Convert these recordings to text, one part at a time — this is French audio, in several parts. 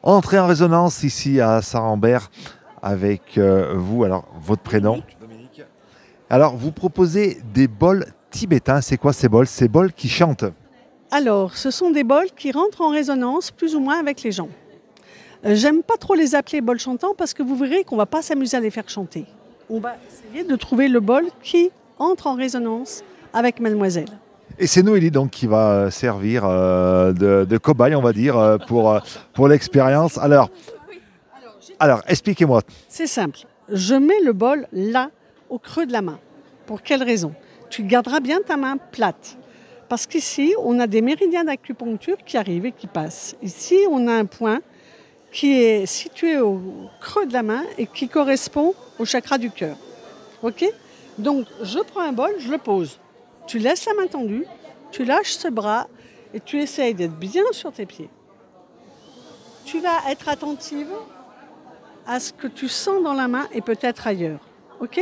Entrée en résonance ici à Saint-Rambert avec vous, alors votre prénom. Dominique. Alors vous proposez des bols tibétains, c'est quoi ces bols? Ces bols qui chantent. Alors, ce sont des bols qui rentrent en résonance plus ou moins avec les gens. J'aime pas trop les appeler bols chantants parce que vous verrez qu'on va pas s'amuser à les faire chanter. On va essayer de trouver le bol qui entre en résonance avec mademoiselle. Et c'est Noélie donc qui va servir de cobaye, on va dire, pour l'expérience. Alors expliquez-moi. C'est simple. Je mets le bol là, au creux de la main. Pour quelle raison? Tu garderas bien ta main plate. Parce qu'ici, on a des méridiens d'acupuncture qui arrivent et qui passent. Ici, on a un point qui est situé au creux de la main et qui correspond au chakra du cœur. Ok? Donc, je prends un bol, je le pose. Tu laisses la main tendue, tu lâches ce bras et tu essayes d'être bien sur tes pieds. Tu vas être attentive à ce que tu sens dans la main et peut-être ailleurs. Ok?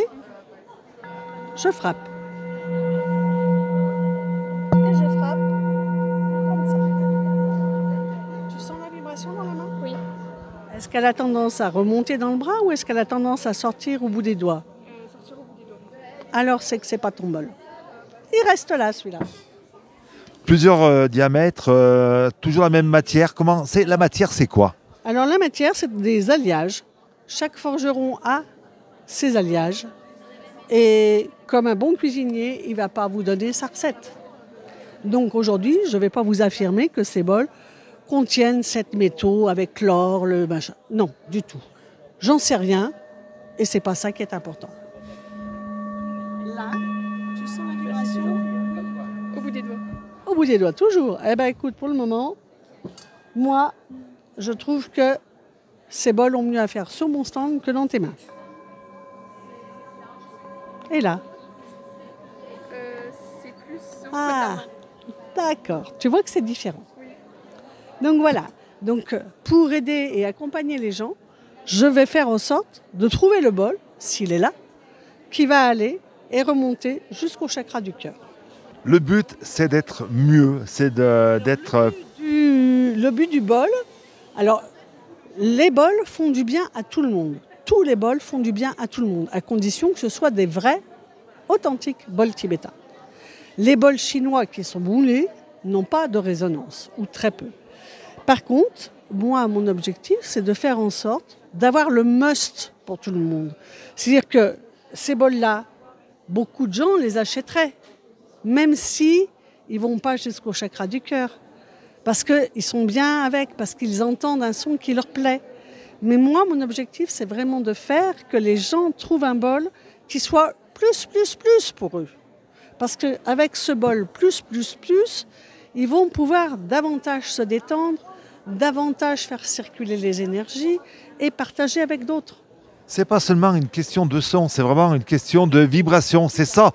Je frappe. Et je frappe comme ça. Tu sens la vibration dans la main? Oui. Est-ce qu'elle a tendance à remonter dans le bras ou est-ce qu'elle a tendance à sortir au bout des doigts? Sortir au bout des doigts. Alors c'est que c'est pas ton bol. Il reste là celui-là. Plusieurs diamètres, toujours la même matière. La matière, c'est quoi? Alors la matière, c'est des alliages. Chaque forgeron a ses alliages. Et comme un bon cuisinier, il ne va pas vous donner sa recette. Donc aujourd'hui, je ne vais pas vous affirmer que ces bols contiennent 7 métaux avec l'or, le machin. Non, du tout. J'en sais rien et c'est pas ça qui est important. Là, tu sens la vibration? Au bout des doigts. Au bout des doigts, toujours. Eh bien écoute, pour le moment, moi, je trouve que ces bols ont mieux à faire sur mon stand que dans tes mains. Et là? C'est plus au Ah, d'accord. Tu vois que c'est différent. Oui. Donc voilà. Donc pour aider et accompagner les gens, je vais faire en sorte de trouver le bol, s'il est là, qui va aller et remonter jusqu'au chakra du cœur. Le but, c'est d'être mieux, d'être... Le but du bol, alors les bols font du bien à tout le monde. Tous les bols font du bien à tout le monde, à condition que ce soit des vrais, authentiques bols tibétains. Les bols chinois qui sont moulés n'ont pas de résonance, ou très peu. Par contre, moi, mon objectif, c'est de faire en sorte d'avoir le must pour tout le monde. C'est-à-dire que ces bols-là, beaucoup de gens les achèteraient, même si ils ne vont pas jusqu'au chakra du cœur. Parce qu'ils sont bien avec, parce qu'ils entendent un son qui leur plaît. Mais moi, mon objectif, c'est vraiment de faire que les gens trouvent un bol qui soit plus pour eux. Parce qu'avec ce bol plus, ils vont pouvoir davantage se détendre, davantage faire circuler les énergies et partager avec d'autres. C'est pas seulement une question de son, c'est vraiment une question de vibration. C'est ça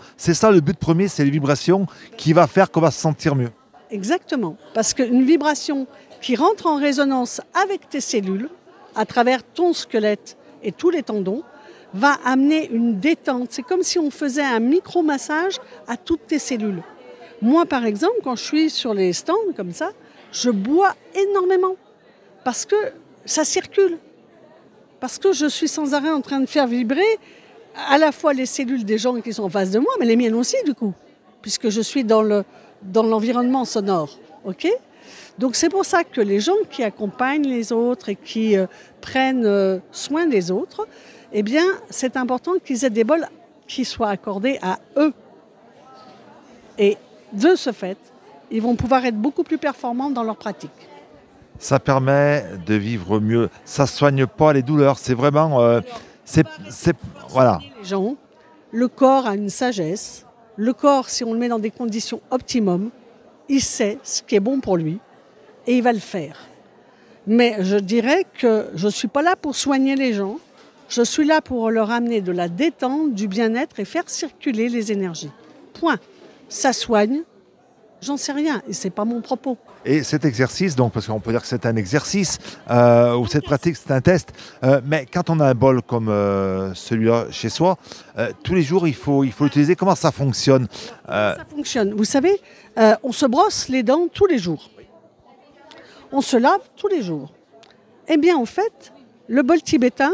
le but premier, c'est les vibrations qui va faire qu'on va se sentir mieux. Exactement, parce qu'une vibration qui rentre en résonance avec tes cellules, à travers ton squelette et tous les tendons, va amener une détente. C'est comme si on faisait un micro-massage à toutes tes cellules. Moi, par exemple, quand je suis sur les stands comme ça, je bois énormément parce que ça circule. Parce que je suis sans arrêt en train de faire vibrer à la fois les cellules des gens qui sont en face de moi, mais les miennes aussi, du coup, puisque je suis dans l'environnement sonore. Ok ? Donc c'est pour ça que les gens qui accompagnent les autres et qui prennent soin des autres, eh bien, c'est important qu'ils aient des bols qui soient accordés à eux. Et de ce fait, ils vont pouvoir être beaucoup plus performants dans leur pratique. Ça permet de vivre mieux. Ça ne soigne pas les douleurs. C'est vraiment... voilà. Les gens, le corps a une sagesse. Le corps, si on le met dans des conditions optimum, il sait ce qui est bon pour lui et il va le faire. Mais je dirais que je ne suis pas là pour soigner les gens. Je suis là pour leur amener de la détente, du bien-être et faire circuler les énergies. Point. Ça soigne, j'en sais rien et ce n'est pas mon propos. Et cet exercice, donc, parce qu'on peut dire que c'est un exercice, ou cette pratique, c'est un test, mais quand on a un bol comme celui-là chez soi, tous les jours, il faut l'utiliser. Comment ça fonctionne Ça fonctionne. Vous savez, on se brosse les dents tous les jours. On se lave tous les jours. Eh bien, en fait, le bol tibétain,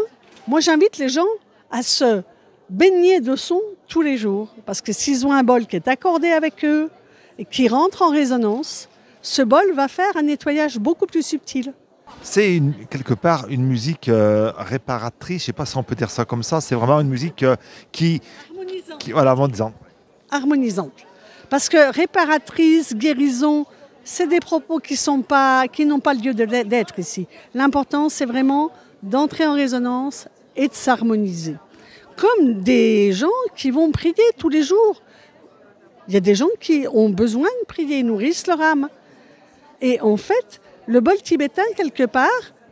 moi j'invite les gens à se baigner de son tous les jours. Parce que s'ils ont un bol qui est accordé avec eux et qui rentre en résonance, ce bol va faire un nettoyage beaucoup plus subtil. C'est quelque part une musique réparatrice, je ne sais pas si on peut dire ça comme ça, c'est vraiment une musique voilà, Harmonisante. Parce que réparatrice, guérison, c'est des propos qui n'ont pas lieu d'être ici. L'important, c'est vraiment d'entrer en résonance et de s'harmoniser. Comme des gens qui vont prier tous les jours. Il y a des gens qui ont besoin de prier, ils nourrissent leur âme. Et en fait, le bol tibétain, quelque part,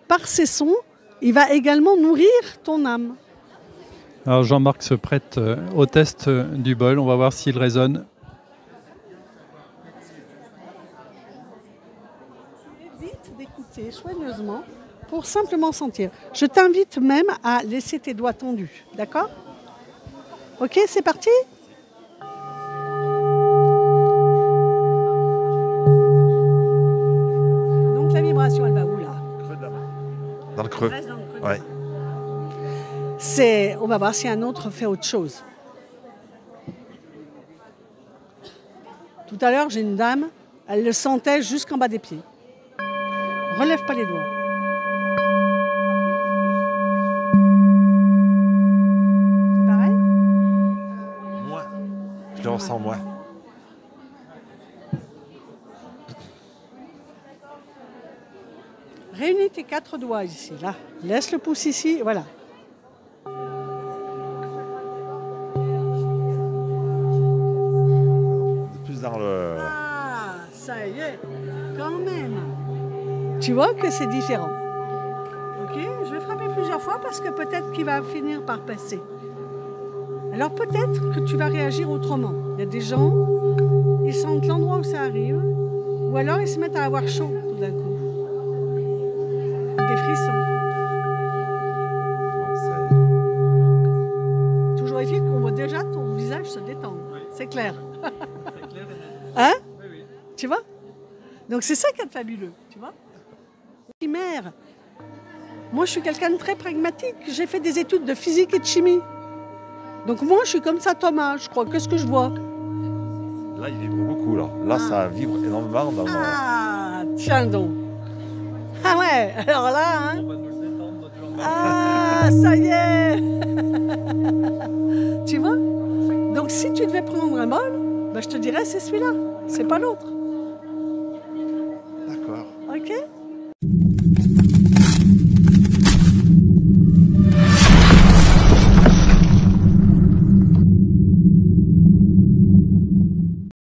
par ses sons, il va également nourrir ton âme. Alors Jean-Marc se prête au test du bol, on va voir s'il résonne. Évite d'écouter soigneusement pour simplement sentir. Je t'invite même à laisser tes doigts tendus, d'accord? Ok, c'est parti? Donc la vibration, elle va où là? Dans le creux. Reste dans le creux. Ouais. On va voir si un autre fait autre chose. Tout à l'heure, j'ai une dame, elle le sentait jusqu'en bas des pieds. Relève pas les doigts. C'est pareil? Moi, je le ressens moi. Réunis tes 4 doigts ici, là. Laisse le pouce ici, voilà. Plus dans le... Ah, ça y est, quand même. Tu vois que c'est différent. Ok, je vais frapper plusieurs fois parce que peut-être qu'il va finir par passer. Alors peut-être que tu vas réagir autrement. Il y a des gens, ils sentent l'endroit où ça arrive, ou alors ils se mettent à avoir chaud tout d'un coup. Des frissons. Toujours est-il qu'on voit déjà ton visage se détendre. C'est clair. Hein? Oui, oui. Tu vois? Donc c'est ça qui est fabuleux, tu vois? Primaire. Moi, je suis quelqu'un de très pragmatique. J'ai fait des études de physique et de chimie. Donc moi, je suis comme ça, Thomas, je crois. Qu'est-ce que je vois? Là, il vibre beaucoup. Là, ça vibre énormément. Dans Ah, tiens donc. Ah ouais, alors là, hein? On va nous détendre, Jean-Marc. Ah, ça y est. Tu vois? Donc si tu devais prendre un bol, ben, je te dirais c'est celui-là, c'est pas l'autre. D'accord. Ok?